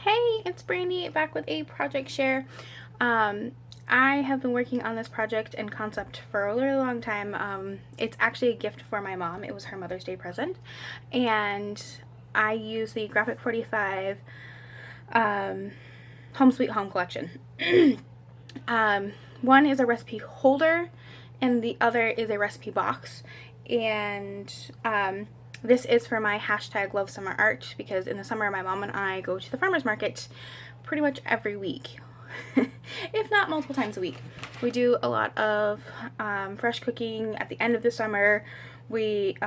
Hey, it's Brandy back with a project share. I have been working on this project and concept for a really long time. It's actually a gift for my mom. It was her Mother's Day present. And I use the Graphic 45 Home Sweet Home collection. One is a recipe holder and the other is a recipe box. And this is for my hashtag lovesummerart because in the summer my mom and I go to the farmer's market pretty much every week, if not multiple times a week. We do a lot of fresh cooking at the end of the summer. We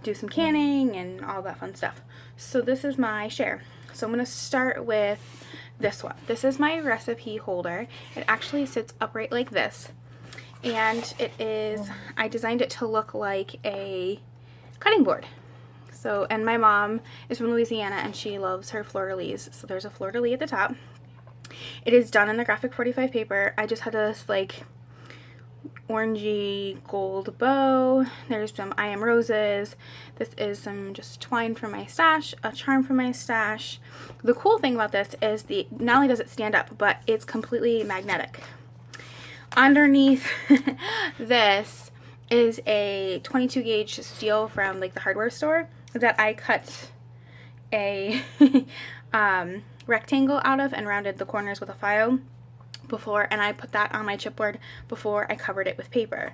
do some canning and all that fun stuff. So this is my share. So I'm going to start with this one. This is my recipe holder. It actually sits upright like this. And it is, I designed it to look like a cutting board. So, and my mom is from Louisiana and she loves her fleur-de-lis. So there's a fleur-de-lis at the top. It is done in the Graphic 45 paper. I just had this like orangey gold bow. There's some I Am Roses. This is some just twine from my stash, a charm from my stash. The cool thing about this is not only does it stand up, but it's completely magnetic. Underneath this is a 22 gauge steel from like the hardware store that I cut a rectangle out of and rounded the corners with a file before, and I put that on my chipboard before I covered it with paper.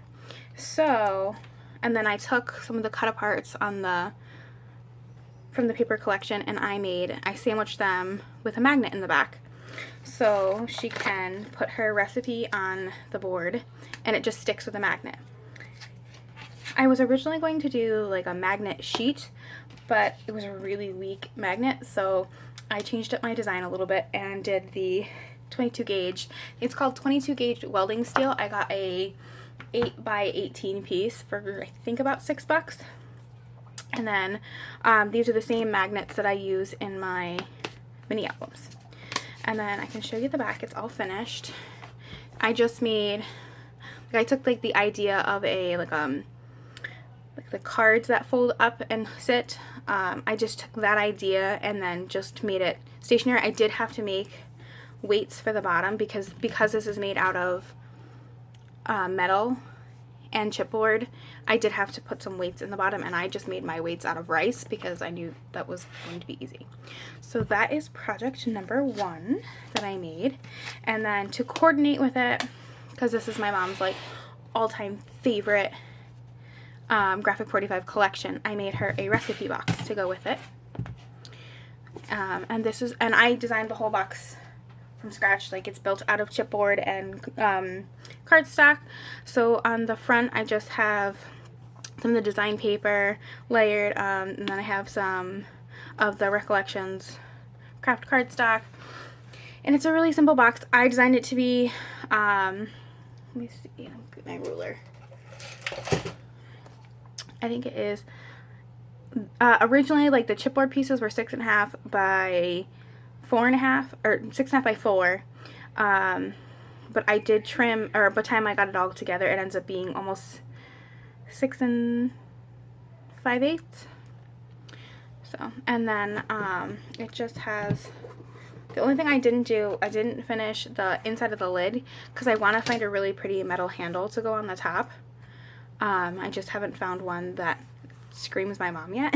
So, and then I took some of the cut aparts from the paper collection and I sandwiched them with a magnet in the back. So she can put her recipe on the board and it just sticks with a magnet. I was originally going to do like a magnet sheet, but it was a really weak magnet, so I changed up my design a little bit and did the 22 gauge. It's called 22 gauge welding steel. I got a 8 by 18 piece for I think about $6. And then these are the same magnets that I use in my mini albums. And then I can show you the back. It's all finished. I just made, I took like the idea of a like the cards that fold up and sit. I just took that idea and then just made it stationary. I did have to make weights for the bottom because this is made out of metal and chipboard. I did have to put some weights in the bottom, and I just made my weights out of rice because I knew that was going to be easy. So that is project number 1 that I made. And then to coordinate with it, because this is my mom's like all-time favorite Graphic 45 collection, I made her a recipe box to go with it. And I designed the whole box from scratch. Like, it's built out of chipboard and cardstock. So on the front I just have some of the design paper layered, and then I have some of the Recollections craft cardstock, and it's a really simple box. I designed it to be let me see, I'll get my ruler. I think it is originally like the chipboard pieces were 6.5 by 4.5 or 6.5 by 4, but I did trim, or by the time I got it all together it ends up being almost 6 5/8. So, and then it just has, the only thing I didn't finish the inside of the lid because I want to find a really pretty metal handle to go on the top. I just haven't found one that screams my mom yet.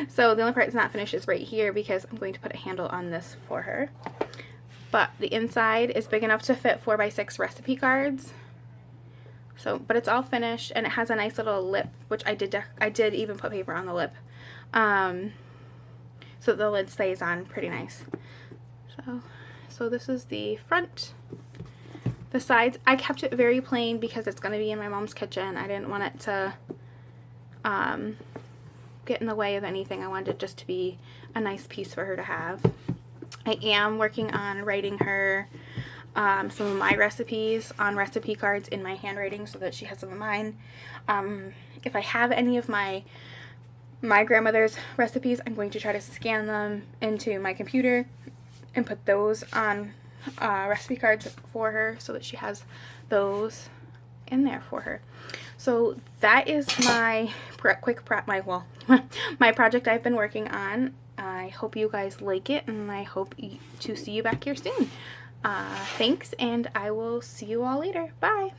So the only part that's not finished is right here because I'm going to put a handle on this for her. But the inside is big enough to fit 4x6 recipe cards. So, but it's all finished and it has a nice little lip, which I did even put paper on the lip, so the lid stays on pretty nice. So this is the front. The sides, I kept it very plain because it's going to be in my mom's kitchen. I didn't want it to get in the way of anything. I wanted it just to be a nice piece for her to have. I am working on writing her some of my recipes on recipe cards in my handwriting so that she has some of mine. If I have any of my grandmother's recipes, I'm going to try to scan them into my computer and put those on recipe cards for her so that she has those in there for her. So that is my my project I've been working on. I hope you guys like it, and I hope to see you back here soon. Thanks, and I will see you all later. Bye!